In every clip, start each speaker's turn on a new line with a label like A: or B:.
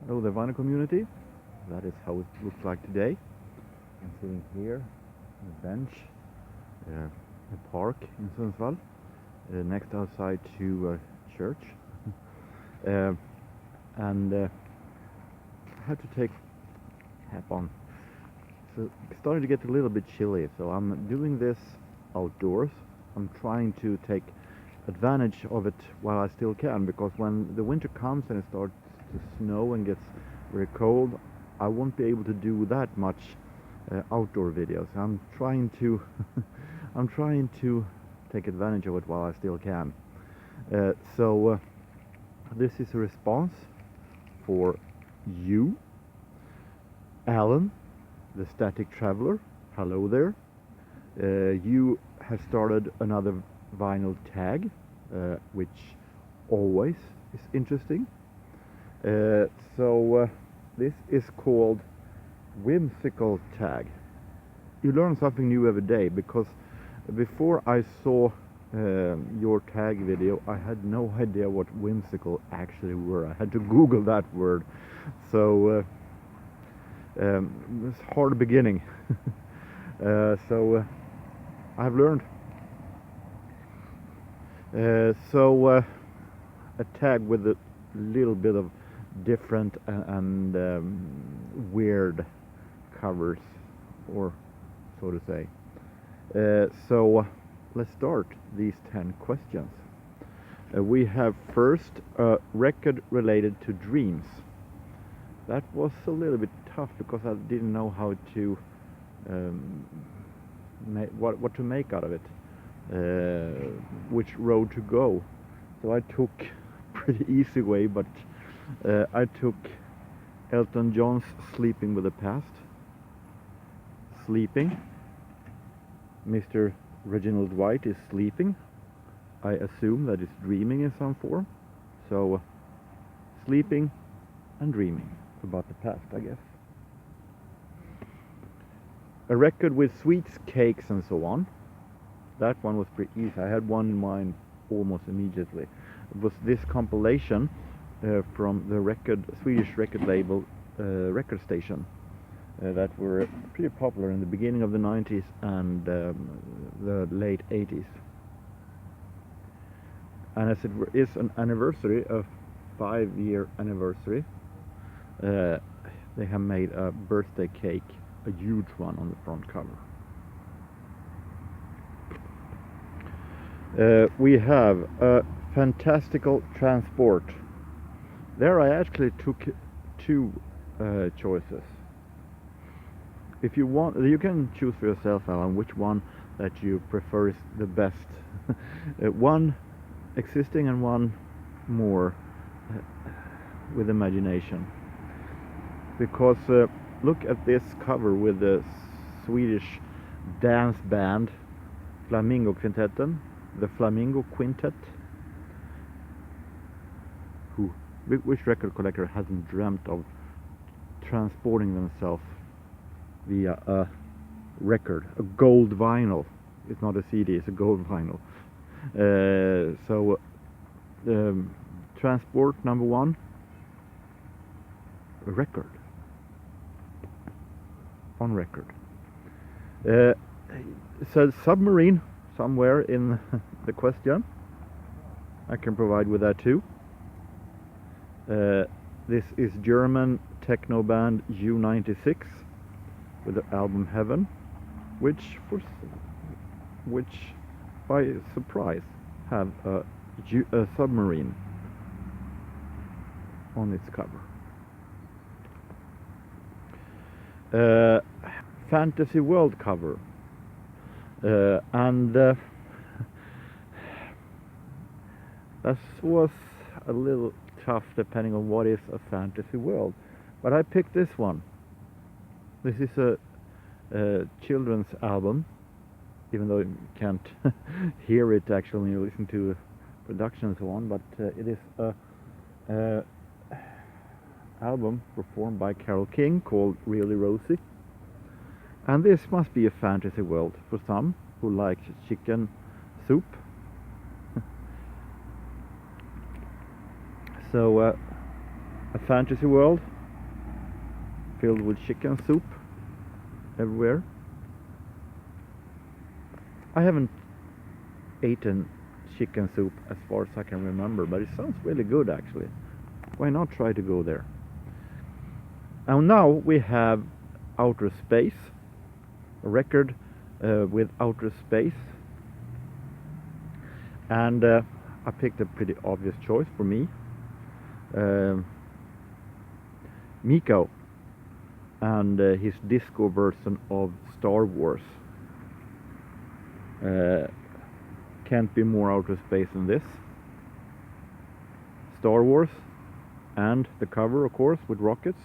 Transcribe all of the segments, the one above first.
A: Hello, the vinyl community. That is how it looks like today. I'm sitting here on a bench, a park in Sundsvall, next outside to a church. And I had to take hat on. So it's starting to get a little bit chilly, so I'm doing this outdoors. I'm trying to take advantage of it while I still can, because when the winter comes and it starts to snow and gets very cold, I won't be able to do that much outdoor videos. I'm trying to I'm trying to take advantage of it while I still can. So this is a response for you, Alan, the Static Traveler. Hello there. You have started another vinyl tag, which always is interesting. So this is called Whimsical Tag. You learn something new every day, because before I saw your tag video, I had no idea what whimsical actually were. I had to Google that word. So it's hard beginning. So I've learned. A tag with a little bit of different and weird covers, or so to say. So let's start these 10 questions. We have first a record related to dreams. That was a little bit tough, because I didn't know how to what to make out of it, which road to go. So I took pretty easy way, but I took Elton John's Sleeping with the Past. Sleeping. Mr. Reginald White is sleeping. I assume that it's dreaming in some form. So sleeping and dreaming about the past, I guess. A record with sweets, cakes and so on. That one was pretty easy. I had one in mind almost immediately. It was this compilation from the Swedish record label Record Station that were pretty popular in the beginning of the 90s and the late 80s. And as it is an anniversary, a 5-year anniversary, they have made a birthday cake, a huge one, on the front cover. We have a fantastical transport. There I actually took two choices. If you want, you can choose for yourself, Alan, which one that you prefer is the best. One existing and one more with imagination. Because look at this cover with the Swedish dance band Flamingo Quintetten, the Flamingo Quintet. Which record collector hasn't dreamt of transporting themselves via a record, a gold vinyl? It's not a CD, it's a gold vinyl. So transport number one, a record, on record. It says submarine somewhere in the question. I can provide with that too. This is German techno band U96 with the album Heaven, which by surprise have a submarine on its cover. Fantasy World cover, and that was a little tough depending on what is a fantasy world, but I picked this one. This is a children's album, even though you can't hear it actually when you listen to production and so on, but it is a album performed by Carole King called Really Rosie. And this must be a fantasy world for some who like chicken soup. So a fantasy world filled with chicken soup everywhere. I haven't eaten chicken soup as far as I can remember, but it sounds really good actually. Why not try to go there? And now we have Outer Space, a record with Outer Space, and I picked a pretty obvious choice for me. Miko and his disco version of Star Wars. Can't be more outer space than this. Star Wars, and the cover of course with rockets.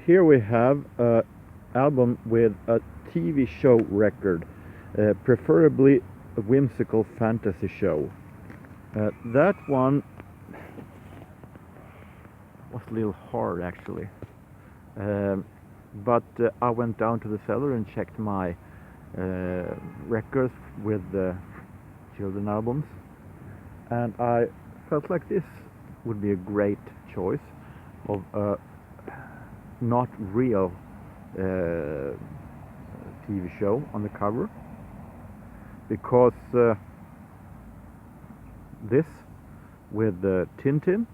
A: Here we have an album with a TV show record, preferably a whimsical fantasy show. That one was a little hard actually, but I went down to the cellar and checked my records with the children albums, and I felt like this would be a great choice of a not real TV show on the cover, because this with Tintin,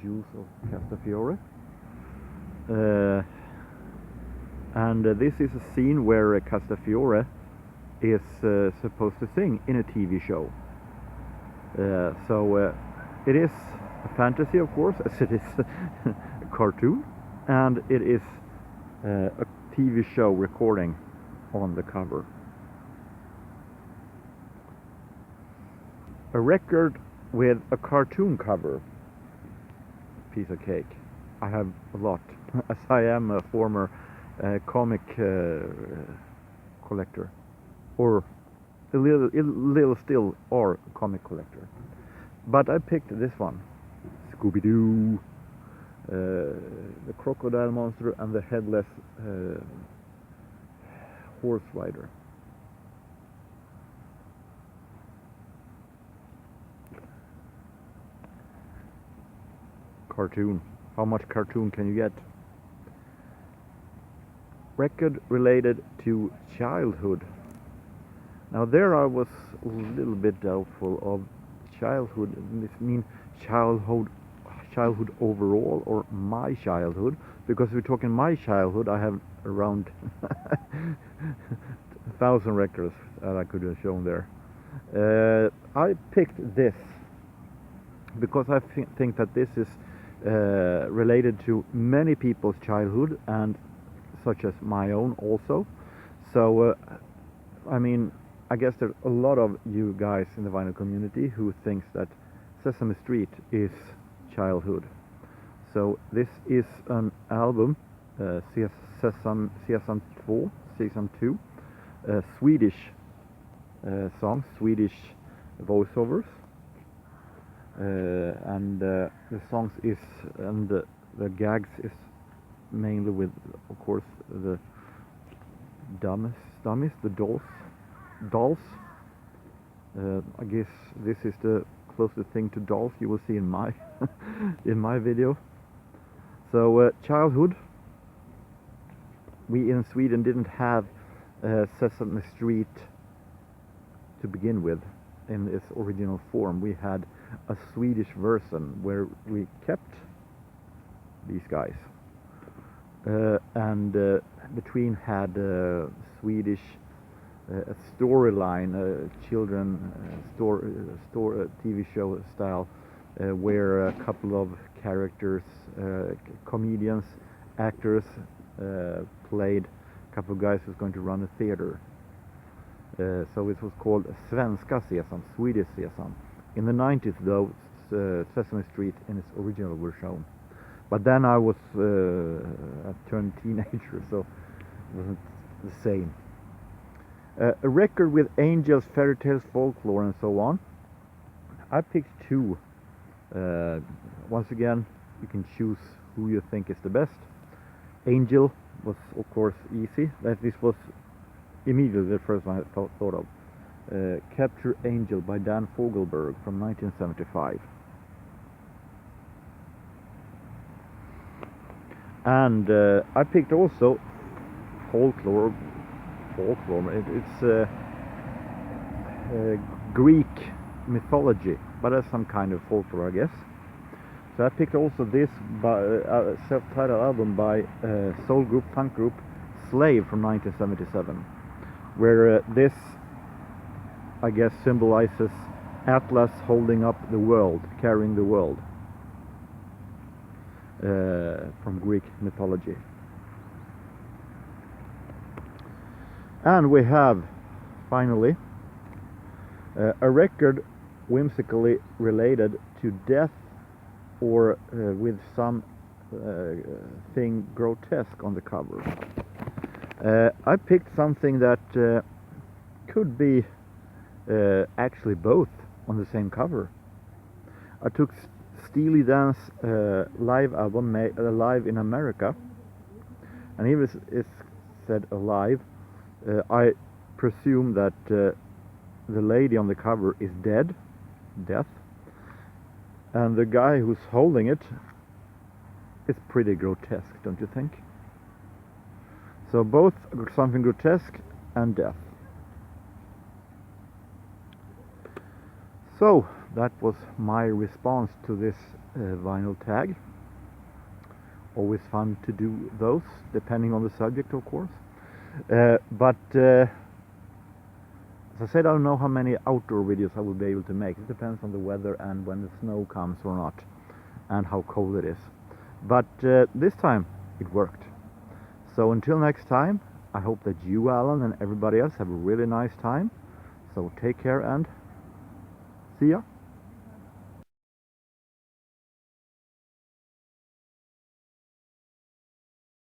A: Juice of Castafiore, and this is a scene where Castafiore is supposed to sing in a TV show. So it is a fantasy, of course, as it is a cartoon, and it is a TV show recording on the cover. A record with a cartoon cover, piece of cake. I have a lot, as I am a former comic collector, or a little still are a comic collector. But I picked this one, Scooby-Doo, the crocodile monster and the headless horse rider. Cartoon. How much cartoon can you get? Record related to childhood. Now there I was a little bit doubtful of childhood. This mean childhood overall or my childhood, because if we're talking my childhood, I have around 1,000 records that I could have shown there. I picked this because I think that this is related to many people's childhood, and such as my own also. So I mean, I guess there's a lot of you guys in the vinyl community who thinks that Sesame Street is childhood. So this is an album, Sesame 2, Swedish songs, Swedish voiceovers. And the songs is, and the gags is mainly with, of course, the dummies, the dolls. I guess this is the closest thing to dolls you will see in my in my video. So childhood. We in Sweden didn't have Sesame Street to begin with in its original form. We had a Swedish version where we kept these guys, and between had Swedish storyline, children TV show style, where a couple of characters, comedians, actors, played a couple of guys who's going to run a theater. So it was called Svenska Sesam, Swedish Sesam. In the 90s, though, Sesame Street in its original were shown. But then I was I turned teenager, so it wasn't the same. A record with angels, fairy tales, folklore, and so on. I picked two. Once again, you can choose who you think is the best. Angel was, of course, easy. This was immediately the first one I thought of. Capture Angel by Dan Fogelberg from 1975. And I picked also folklore. It's Greek mythology, but that's some kind of folklore, I guess. So I picked also this self-titled album by soul group, funk group Slave from 1977, where this, I guess, symbolizes Atlas holding up the world, carrying the world, from Greek mythology. And we have, finally, a record whimsically related to death or with some thing grotesque on the cover. I picked something that could be actually both on the same cover. I took Steely Dan's live album, Live in America, and here it said Alive. I presume that the lady on the cover is death, and the guy who's holding it is pretty grotesque, don't you think? So both something grotesque and death. So that was my response to this vinyl tag. Always fun to do those, depending on the subject, of course. But as I said, I don't know how many outdoor videos I will be able to make. It depends on the weather and when the snow comes or not, and how cold it is. But this time it worked. So until next time, I hope that you, Alan, and everybody else have a really nice time. So take care and see ya.